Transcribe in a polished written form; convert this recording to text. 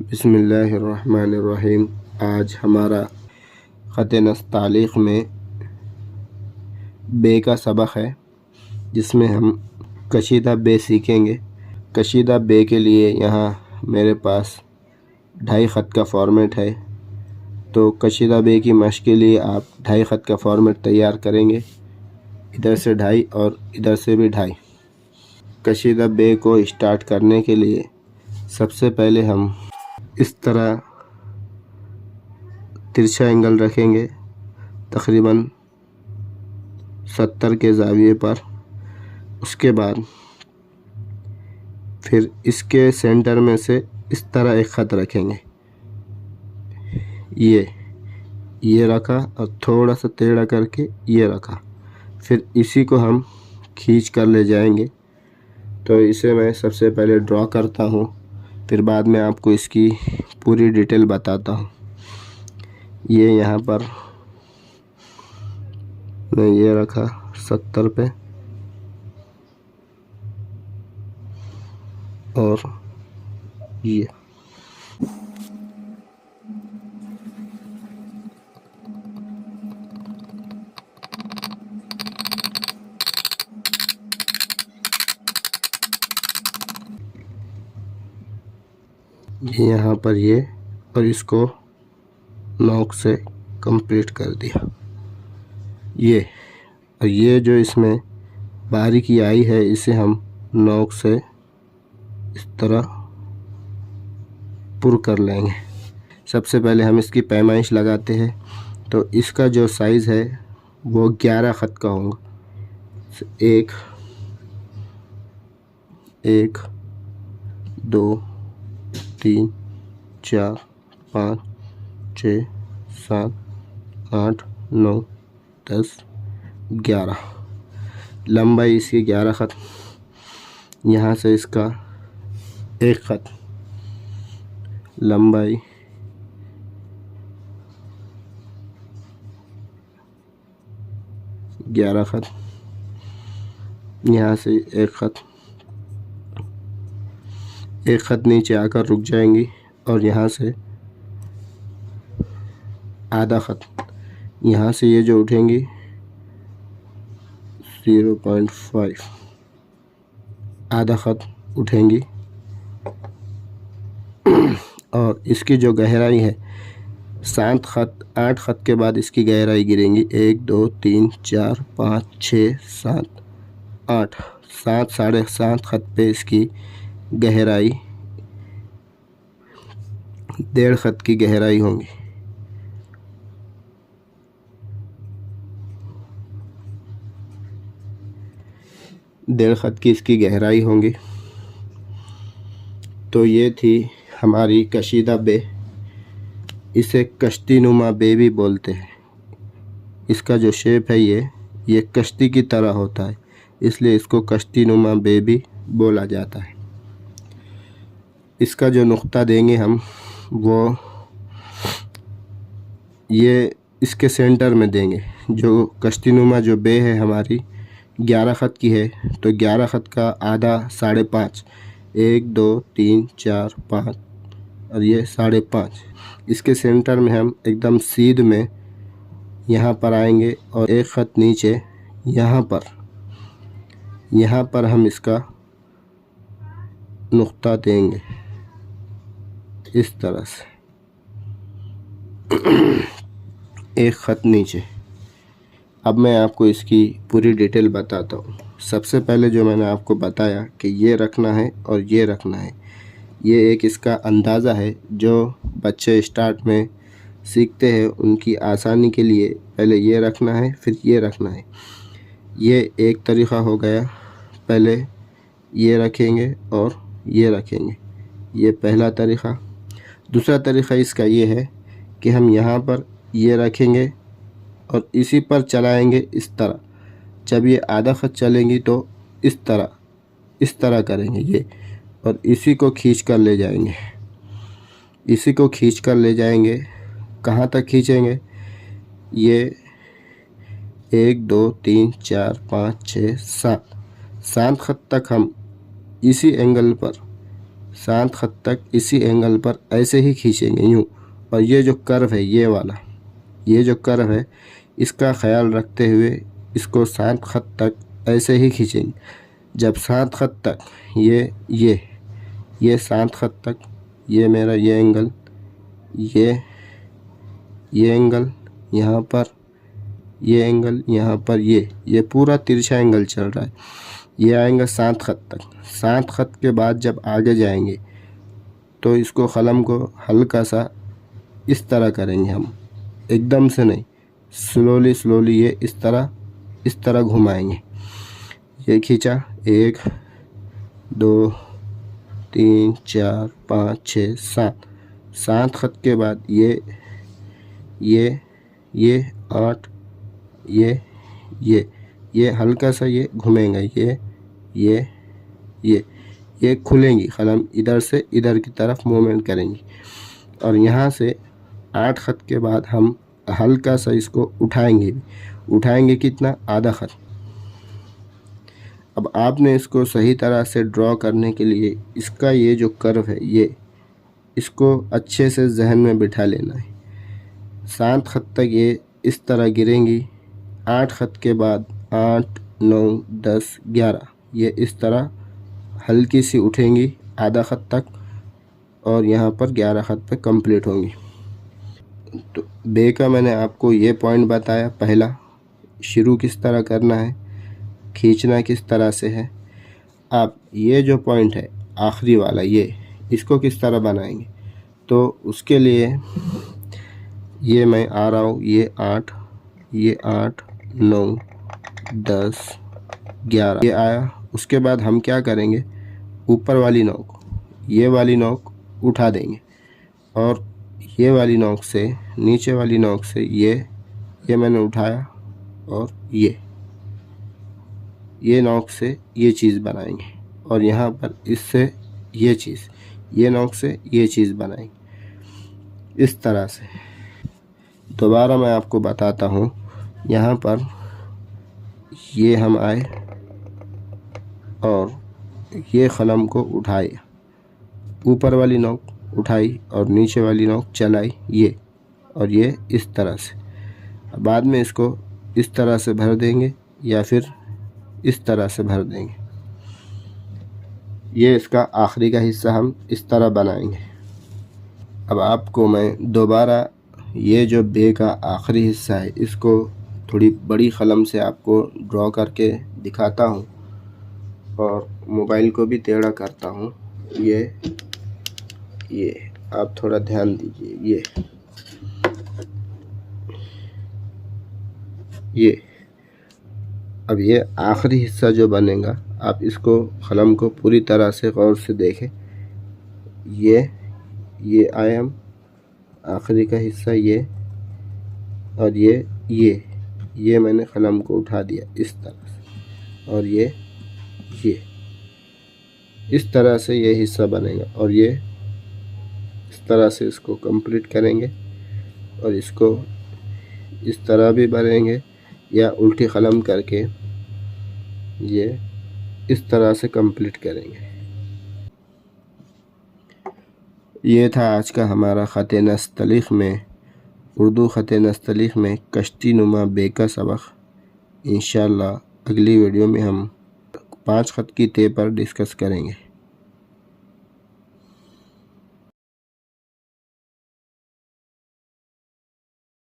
बिस्मिल्लाहिर्रहमानिर्रहीम। आज हमारा ख़त नस्तालिक़ में बे का सबक है, जिसमें हम कशीदा बे सीखेंगे। कशीदा बे के लिए यहाँ मेरे पास 2.5 ख़त का फॉर्मेट है। तो कशीदा बे की मश्क के लिए आप 2.5 ख़त का फॉर्मेट तैयार करेंगे, इधर से 2.5 और इधर से भी 2.5। कशीदा बे को स्टार्ट करने के लिए सबसे पहले हम इस तरह तिरछा एंगल रखेंगे, तकरीबन 70 के ज़ाविये पर। उसके बाद फिर इसके सेंटर में से इस तरह एक ख़त रखेंगे, ये रखा और थोड़ा सा टेढ़ा करके ये रखा। फिर इसी को हम खींच कर ले जाएंगे। तो इसे मैं सबसे पहले ड्रॉ करता हूँ, फिर बाद में आपको इसकी पूरी डिटेल बताता हूँ। ये यहाँ पर मैं ये रखा 70 पे, और ये यहाँ पर ये, और इसको नोक से कंप्लीट कर दिया। ये और ये जो इसमें बारीकी आई है, इसे हम नोक से इस तरह पुर कर लेंगे। सबसे पहले हम इसकी पैमाइश लगाते हैं। तो इसका जो साइज़ है वो 11 ख़त का होगा। 1 2 3 4 5 6 7 8 9 10 11 लंबाई इसकी 11 ख़त। यहाँ से इसका 1 ख़त लंबाई, ग्यारह ख़त। यहाँ से एक ख़त नीचे आकर रुक जाएंगी, और यहाँ से आधा ख़त। यहाँ से ये जो उठेंगी 0.5 आधा ख़त उठेंगी। और इसकी जो गहराई है 7 ख़त, 8 ख़त के बाद इसकी गहराई गिरेंगी। 1 2 3 4 5 6 7 8 7 साढ़े 7 ख़त पे इसकी गहराई 1.5 ख़त की गहराई होंगी। डेढ़ ख़त की इसकी गहराई होंगी। तो ये थी हमारी कशीदा बे। इसे कश्ती नुमा बे भी बोलते हैं। इसका जो शेप है ये कश्ती की तरह होता है, इसलिए इसको कश्ती नुमा बे भी बोला जाता है। इसका जो नुक्ता देंगे हम, वो ये इसके सेंटर में देंगे। जो कश्ती नुमा जो बे है हमारी 11 ख़त की है, तो 11 ख़त का आधा 5.5, 1 2 3 4 5 और ये 5.5। इसके सेंटर में हम एकदम सीध में यहाँ पर आएंगे, और 1 ख़त नीचे यहाँ पर हम इसका नुक्ता देंगे इस तरह से। 1 ख़त नीचे। अब मैं आपको इसकी पूरी डिटेल बताता हूँ। सबसे पहले जो मैंने आपको बताया कि ये रखना है और ये रखना है, ये एक इसका अंदाज़ा है जो बच्चे स्टार्ट में सीखते हैं। उनकी आसानी के लिए पहले ये रखना है, फिर ये रखना है। ये एक तरीक़ा हो गया। पहले ये रखेंगे और ये रखेंगे, ये पहला तरीक़ा। दूसरा तरीक़ा इसका ये है कि हम यहाँ पर ये रखेंगे और इसी पर चलाएंगे इस तरह। जब ये आधा ख़त चलेंगी तो इस तरह करेंगे ये, और इसी को खींच कर ले जाएंगे। इसी को खींच कर ले जाएंगे। कहाँ तक खींचेंगे? ये 1 2 3 4 5 6 7 ख़त तक हम इसी एंगल पर शांत खत तक इसी एंगल पर ऐसे ही खींचेंगे यूँ। और ये जो कर्व है ये वाला, ये जो कर्व है इसका ख्याल रखते हुए इसको शांत खत तक ऐसे ही खींचेंगे। जब शांत खत तक ये शांत खत तक, ये मेरा ये एंगल, ये एंगल यहाँ पर, ये एंगल यहाँ पर, ये पूरा तिरछा एंगल चल रहा है, ये आएंगे शांत खत तक। शांत खत के बाद जब आगे जाएंगे तो इसको कलम को हल्का सा इस तरह करेंगे हम, एकदम से नहीं, स्लोली ये इस तरह घुमाएंगे। ये खींचा, 1 2 3 4 5 6 7। शांत खत के बाद ये 8, ये हल्का सा ये घूमेंगे, ये खुलेंगी कलम, इधर से इधर की तरफ मूवमेंट करेंगी। और यहाँ से 8 खत के बाद हम हल्का सा इसको उठाएंगे कितना, आधा खत। अब आपने इसको सही तरह से ड्रॉ करने के लिए इसका ये जो कर्व है ये इसको अच्छे से जहन में बिठा लेना है। शांत खत तक ये इस तरह गिरेंगी, 8 खत के बाद 8 9 10 11 ये इस तरह हल्की सी उठेंगी आधा खत तक, और यहाँ पर 11 खत पे कंप्लीट होंगी। तो बे का मैंने आपको ये पॉइंट बताया, पहला शुरू किस तरह करना है, खींचना किस तरह से है। अब ये जो पॉइंट है आखिरी वाला, ये इसको किस तरह बनाएंगे, तो उसके लिए ये मैं आ रहा हूँ, ये 8 9 10 11 ये आया। उसके बाद हम क्या करेंगे, ऊपर वाली नोक, ये वाली नोक उठा देंगे, और ये वाली नोक से, नीचे वाली नोक से ये मैंने उठाया, और ये नोक से ये चीज़ बनाएंगे, और यहाँ पर इससे ये चीज़, ये नोक से ये चीज़ बनाएंगे इस तरह से। दोबारा मैं आपको बताता हूँ, यहाँ पर ये हम आए और ये कलम को उठाए, ऊपर वाली नोक उठाई और नीचे वाली नोक चलाई, ये और ये इस तरह से। बाद में इसको इस तरह से भर देंगे या फिर इस तरह से भर देंगे। ये इसका आखिरी का हिस्सा हम इस तरह बनाएंगे। अब आपको मैं दोबारा ये जो बे का आखिरी हिस्सा है इसको थोड़ी बड़ी कलम से आपको ड्रॉ करके दिखाता हूँ, और मोबाइल को भी टेढ़ा करता हूँ। ये आप थोड़ा ध्यान दीजिए, ये अब ये आखिरी हिस्सा जो बनेगा, आप इसको कलम को पूरी तरह से गौर से देखें। ये आए हम आखिरी का हिस्सा, ये और ये मैंने कलम को उठा दिया इस तरह से, और ये इस तरह से ये हिस्सा बनेगा, और ये इस तरह से इसको कंप्लीट करेंगे, और इसको इस तरह भी भरेंगे या उल्टी कलम करके ये इस तरह से कंप्लीट करेंगे। ये था आज का हमारा ख़त नस्तलीक़ में, उर्दू ख़त नस्तलीक़ में कश्ती नुमा बे का सबक। इंशाअल्लाह अगली वीडियो में हम 5 ख़त की ते पर डिस्कस करेंगे।